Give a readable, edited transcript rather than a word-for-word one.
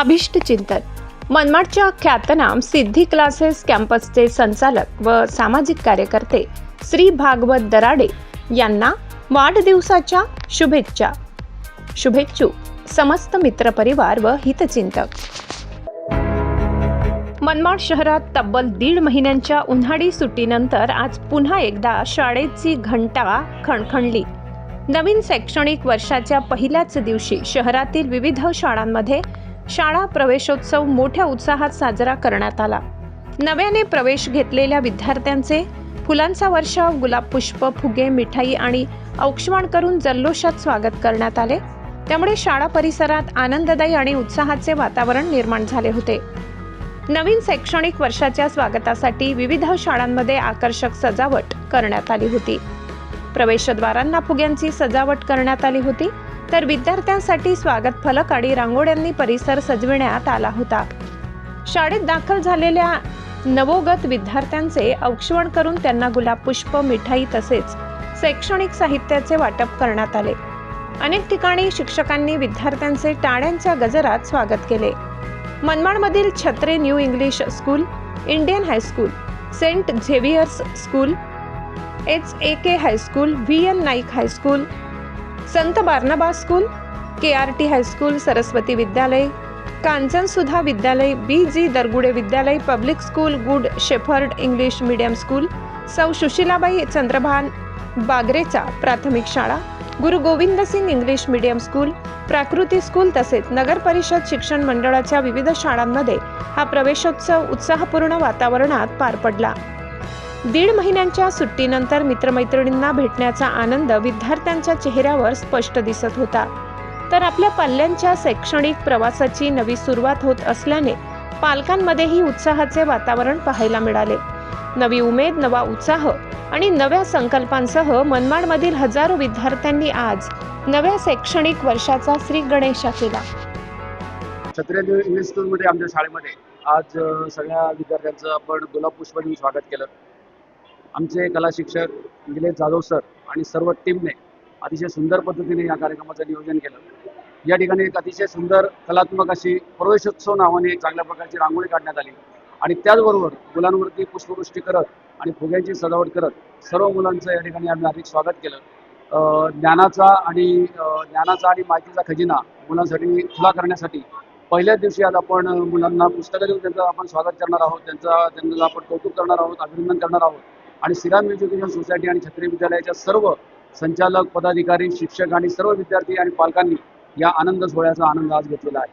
अभिष्ट चिंतन मनमाडच्या ख्यातनाम सिद्धी क्लासेस कॅम्पसचे संचालक व सामाजिक कार्यकर्ते श्री भागवत दराडे यांना वाढदिवसाच्या शुभेच्छुक समस्त मित्रपरिवार व हितचिंतक। मनमाड शहरात तब्बल 1.5 महिन्यांच्या उन्हाळी सुट्टीनंतर आज पुन्हा एकदा शाळेची घंटा खणखणली। नवीन शैक्षणिक वर्षाच्या पहिल्याच दिवशी शहरातील विविध शाळांमध्ये शाळा प्रवेशोत्सव मोठ्या उत्साहात साजरा करण्यात आला। नव्याने प्रवेश घेतलेल्या विद्यार्थ्यांचे फुलांचा वर्षाव, गुलाब पुष्प, फुगे, मिठाई आणि औक्षण करून जल्लोषात स्वागत करण्यात आले। त्यामुळे शाळा परिसरात आनंददायी आणि उत्साहाचे वातावरण निर्माण झाले होते। नवीन शैक्षणिक वर्षाच्या स्वागतासाठी विविध शाळांमध्ये आकर्षक सजावट करण्यात आली होती। प्रवेशद्वारांना फुग्यांची सजावट करण्यात आली होती, तर विद्यार्थ्यांसाठी स्वागत फलक आणि रांगोळ्यांनी परिसर सजविण्यात आला होता। शाळेत दाखल झालेल्या नवोगत विद्यार्थ्यांचे औक्षण करून त्यांना गुलाब पुष्प, मिठाई तसेच शैक्षणिक साहित्याचे वाटप करण्यात आले। अनेक ठिकाणी शिक्षकांनी विद्यार्थ्यांचे टाळ्यांच्या गजरात स्वागत केले। मनमाडमधील Chhatre new English school, Indian high school, saint Xavier's school, HAK high school, VN Naik high school, Sant Barnabas school, KRT high school, Saraswati विद्यालय, कांचनसुधा विद्यालय, BG दरगुडे विद्यालय, public school, good shepherd English medium school, सौ सुशीलाबाई चंद्रभान बागरेचा प्राथमिक शाळा, Guru Govind Singh English medium school, Prakruti school तसेच नगर परिषद शिक्षण मंडळाच्या विविध शाळांमध्ये हा प्रवेशोत्सव उत्साहपूर्ण वातावरणात पार पडला। 1.5 महिन्यांच्या सुट्टीनंतर मित्रमैत्रिणींना भेटण्याचा आनंद विद्यार्थ्यांच्या चेहऱ्यावर स्पष्ट दिसत होता। तर आपल्या पाल्यांच्या शैक्षणिक प्रवासाची नवी सुरुवात होत असल्याने पालकांमध्येही उत्साहाचे वातावरण पाहायला मिळाले। नवी उमेद, नवा उत्साह आणि नव्या संकल्पांसह मनमाडमधील हजारो विद्यार्थ्यांनी आज नव्या शैक्षणिक वर्षाचा श्री गणेशा केला। छत्रे इंग्लिश स्कूलमध्ये आमच्या शाळेमध्ये आज सगळ्या विद्यार्थ्यांचं आपण गुलाब पुष्पाने स्वागत केलं। आमचे कला शिक्षक निलेश जाधव सर आणि सर्व टीमने अतिशय सुंदर पद्धतीने या कार्यक्रमाचं नियोजन केलं। या ठिकाणी एक अतिशय सुंदर कलात्मक अशी प्रवेशोत्सव नावाने एक चांगल्या प्रकारची रांगोळी काढण्यात आली आणि त्याचबरोबर मुलांवरती पुष्पवृष्टी करत आणि फुग्यांची सजावट करत सर्व मुलांचं या ठिकाणी आम्ही अधिक स्वागत केलं। ज्ञानाचा आणि माहितीचा खजिना मुलांसाठी खुला करण्यासाठी पहिल्याच दिवशी आज आपण मुलांना पुस्तकं देऊन त्यांचं आपण स्वागत करणार आहोत, त्यांचं आपण कौतुक करणार आहोत, अभिनंदन करणार आहोत आणि श्रीराम एज्युकेशन सोसायटी आणि छत्री विद्यालयाच्या सर्व संचालक, पदाधिकारी, शिक्षक आणि सर्व विद्यार्थी आणि पालकांनी या आनंद सोहळ्याचा आनंद आज घेतलेला आहे।